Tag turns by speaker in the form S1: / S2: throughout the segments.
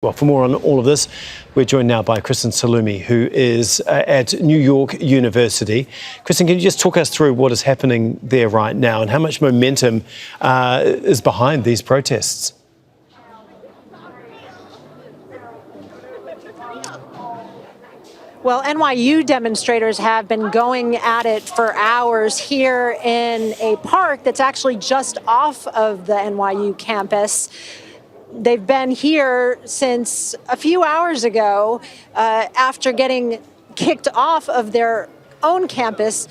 S1: Well, for more on all of this, we're joined now by Kristen Saloomey, who is at New York University. Kristen, can you just talk us through what is happening there right now and how much momentum is behind these protests?
S2: Well, NYU demonstrators have been going at it for hours here in a park that's actually just off of the NYU campus. They've been here since a few hours ago after getting kicked off of their own campus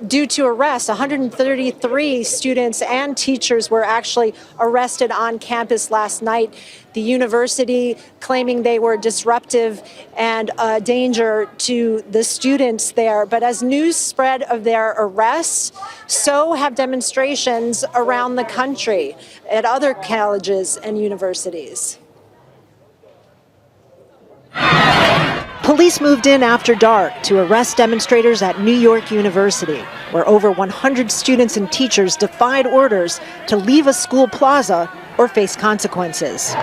S2: due to arrests. 133 students and teachers were actually arrested on campus last night. The university claiming they were disruptive and a danger to the students there. But as news spread of their arrests, so have demonstrations around the country at other colleges and universities. Police moved in after dark to arrest demonstrators at New York University, where over 100 students and teachers defied orders to leave a school plaza or face consequences.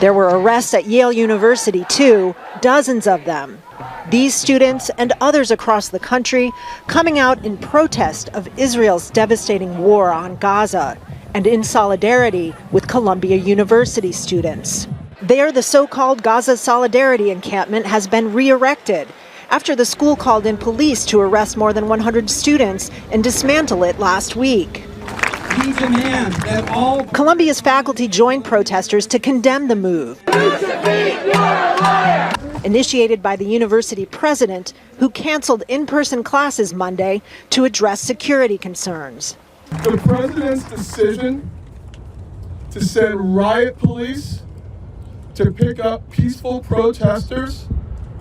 S2: There were arrests at Yale University, too, dozens of them. These students and others across the country coming out in protest of Israel's devastating war on Gaza and in solidarity with Columbia University students. There, the so-called Gaza Solidarity encampment has been re-erected after the school called in police to arrest more than 100 students and dismantle it last week.
S3: We demand that all
S2: Columbia's faculty joined protesters to condemn the move, initiated by the university president, who canceled in-person classes Monday to address security concerns.
S4: The president's decision to send riot police to pick up peaceful protesters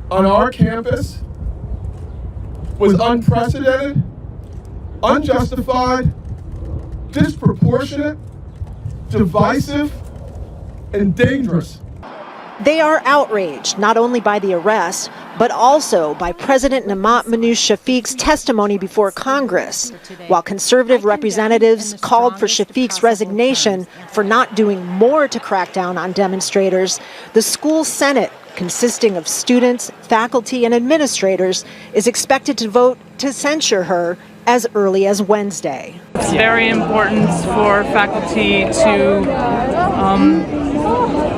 S4: on our campus was unprecedented, unjustified, disproportionate, divisive, and dangerous.
S2: They are outraged not only by the arrest, but also by President Namat Shafiq's testimony before Congress, while conservative representatives called for Shafiq's resignation for not doing more to crack down on demonstrators. The school Senate, consisting of students, faculty, and administrators, is expected to vote to censure her as early as Wednesday.
S5: It's very important for faculty to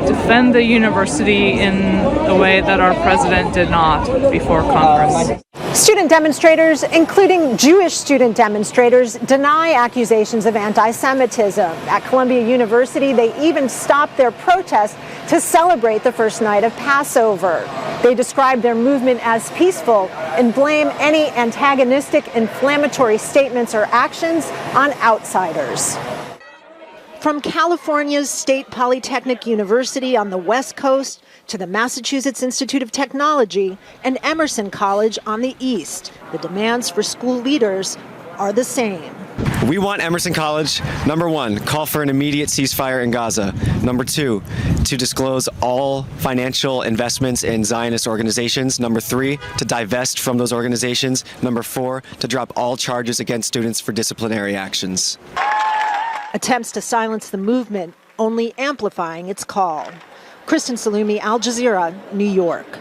S5: defend the university in a way that our president did not before Congress.
S2: Student demonstrators, including Jewish student demonstrators, deny accusations of anti-Semitism. At Columbia University, they even stopped their protest to celebrate the first night of Passover. They describe their movement as peaceful and blame any antagonistic, inflammatory statements or actions on outsiders. From California's State Polytechnic University on the West Coast to the Massachusetts Institute of Technology and Emerson College on the East, the demands for school leaders are the same.
S6: We want Emerson College, number one, call for an immediate ceasefire in Gaza. Number two, to disclose all financial investments in Zionist organizations. Number three, to divest from those organizations. Number four, to drop all charges against students for disciplinary actions.
S2: Attempts to silence the movement only amplifying its call. Kristen Saloomey, Al Jazeera, New York.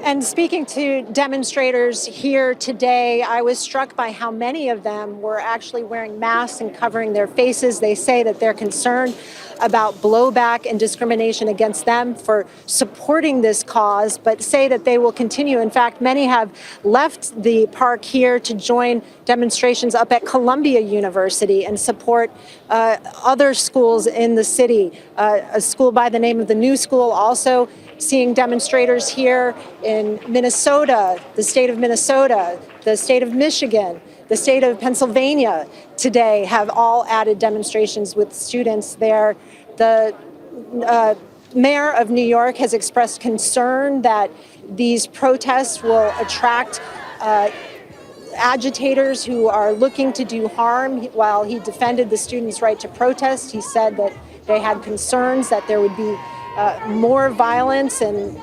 S2: And speaking to demonstrators here today, I was struck by how many of them were actually wearing masks and covering their faces. They say that they're concerned about blowback and discrimination against them for supporting this cause, but say that they will continue. In fact, many have left the park here to join demonstrations up at Columbia University and support other schools in the city. A school by the name of the New School also seeing demonstrators here in Minnesota, the state of Minnesota, the state of Michigan, the state of Pennsylvania today have all added demonstrations with students there. The mayor of New York has expressed concern that these protests will attract agitators who are looking to do harm. While he defended the students' right to protest, he said that they had concerns that there would be more violence and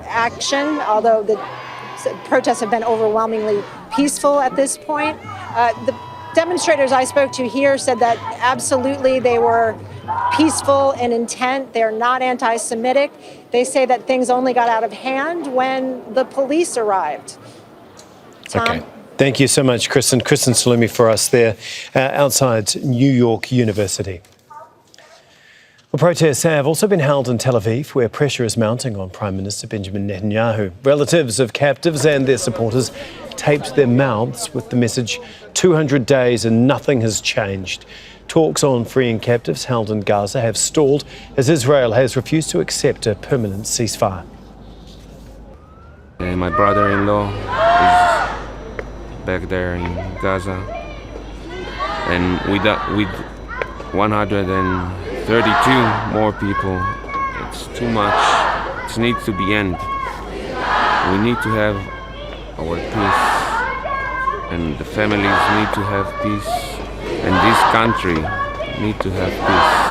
S2: action, although the protests have been overwhelmingly peaceful at this point. The Demonstrators I spoke to here said that absolutely they were peaceful in intent. They're not anti-Semitic. They say that things only got out of hand when the police arrived. Tom?
S1: Okay. Thank you so much, Kristen. Kristen Saloomey for us there outside New York University. Well, protests have also been held in Tel Aviv, where pressure is mounting on Prime Minister Benjamin Netanyahu. Relatives of captives and their supporters taped their mouths with the message, 200 days and nothing has changed. Talks on freeing captives held in Gaza have stalled as Israel has refused to accept a permanent ceasefire.
S7: My brother-in-law is back there in Gaza, and with 132 more people, it's too much. It needs to be end. We need to have our peace, and the families need to have peace, and this country need to have peace.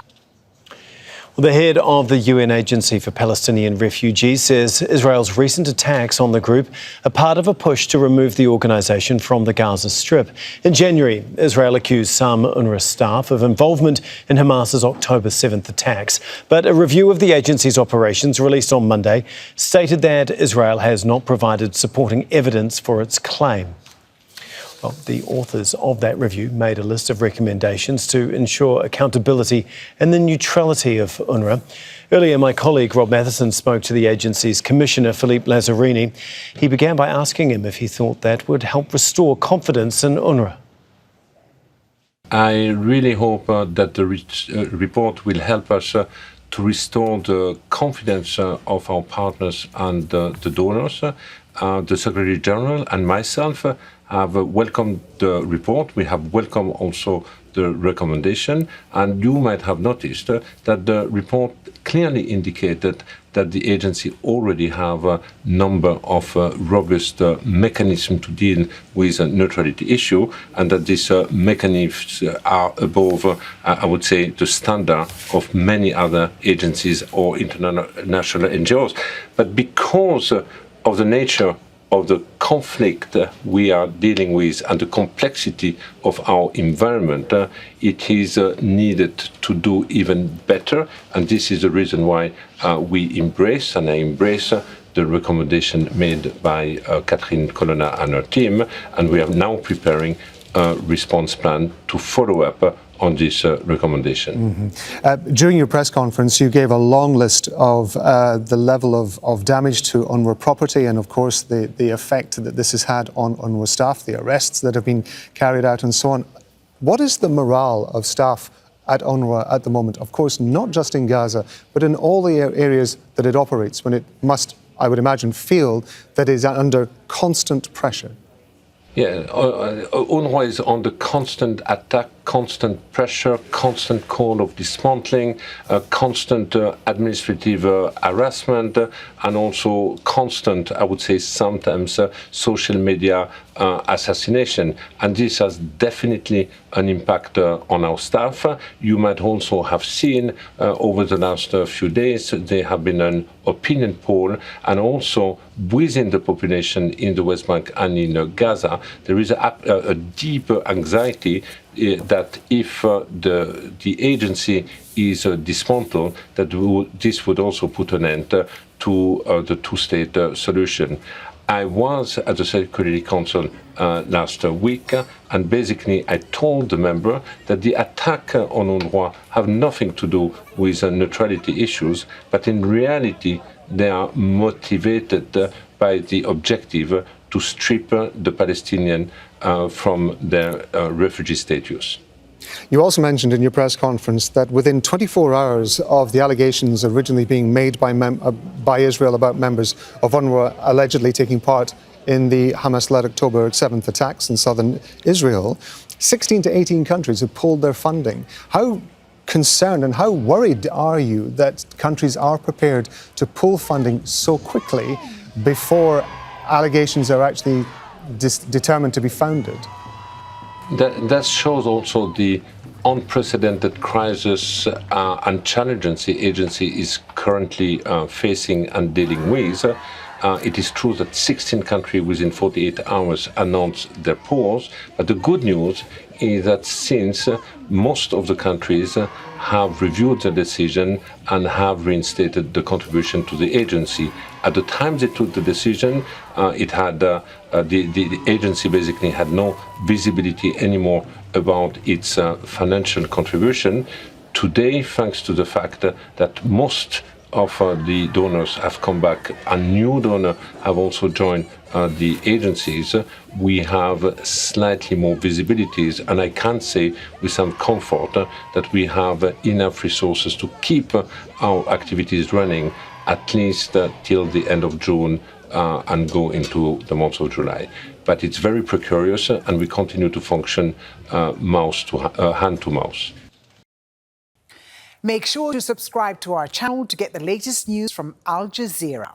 S1: Well, the head of the UN Agency for Palestinian Refugees says Israel's recent attacks on the group are part of a push to remove the organisation from the Gaza Strip. In January, Israel accused some UNRWA staff of involvement in Hamas's October 7th attacks. But a review of the agency's operations released on Monday stated that Israel has not provided supporting evidence for its claim. Well, the authors of that review made a list of recommendations to ensure accountability and the neutrality of UNRWA. Earlier, my colleague Rob Matheson spoke to the agency's commissioner, Philippe Lazzarini. He began by asking him if he thought that would help restore confidence in UNRWA.
S8: I really hope that the report will help us to restore the confidence of our partners and the donors. The Secretary General and myself have welcomed the report. We have welcomed also the recommendation, and you might have noticed that the report clearly indicated that the agency already have a number of robust mechanisms to deal with a neutrality issue, and that these mechanisms are above, I would say, the standard of many other agencies or international NGOs. But because of the nature of the conflict we are dealing with and the complexity of our environment, it is needed to do even better. And this is the reason why we embrace, and I embrace, the recommendation made by Catherine Colonna and her team. And we are now preparing a response plan to follow up on this recommendation.
S9: During your press conference, you gave a long list of the level of damage to UNRWA property and, of course, the effect that this has had on UNRWA staff, the arrests that have been carried out and so on. What is the morale of staff at UNRWA at the moment? Of course, not just in Gaza, but in all the areas that it operates, when it must, I would imagine, feel that it is under constant pressure.
S8: Yeah, UNRWA is under constant attack, constant pressure, constant call of dismantling, constant administrative harassment, and also constant, I would say sometimes, social media assassination. And this has definitely an impact on our staff. You might also have seen over the last few days, there have been an opinion poll, and also within the population in the West Bank and in Gaza, there is a deeper anxiety that if the agency is dismantled, that this would also put an end to the two-state solution. I was at the Security Council last week, and basically I told the member that the attack on UNRWA have nothing to do with neutrality issues, but in reality they are motivated by the objective to strip the Palestinian from their refugee status.
S9: You also mentioned in your press conference that within 24 hours of the allegations originally being made by Israel about members of UNRWA allegedly taking part in the Hamas-led October 7th attacks in southern Israel, 16 to 18 countries have pulled their funding. How concerned and how worried are you that countries are prepared to pull funding so quickly before allegations are actually determined to be founded?
S8: That shows also the unprecedented crisis and challenges the agency is currently facing and dealing with. It is true that 16 countries within 48 hours announced their pause, but the good news is that since most of the countries have reviewed the decision and have reinstated the contribution to the agency. At the time they took the decision, the agency basically had no visibility anymore about its financial contribution. Today, thanks to the fact that most of the donors have come back and new donors have also joined the agencies, we have slightly more visibilities, and I can say with some comfort that we have enough resources to keep our activities running at least till the end of June and go into the month of July. But it's very precarious, and we continue to function hand to mouth.
S10: Make sure to subscribe to our channel to get the latest news from Al Jazeera.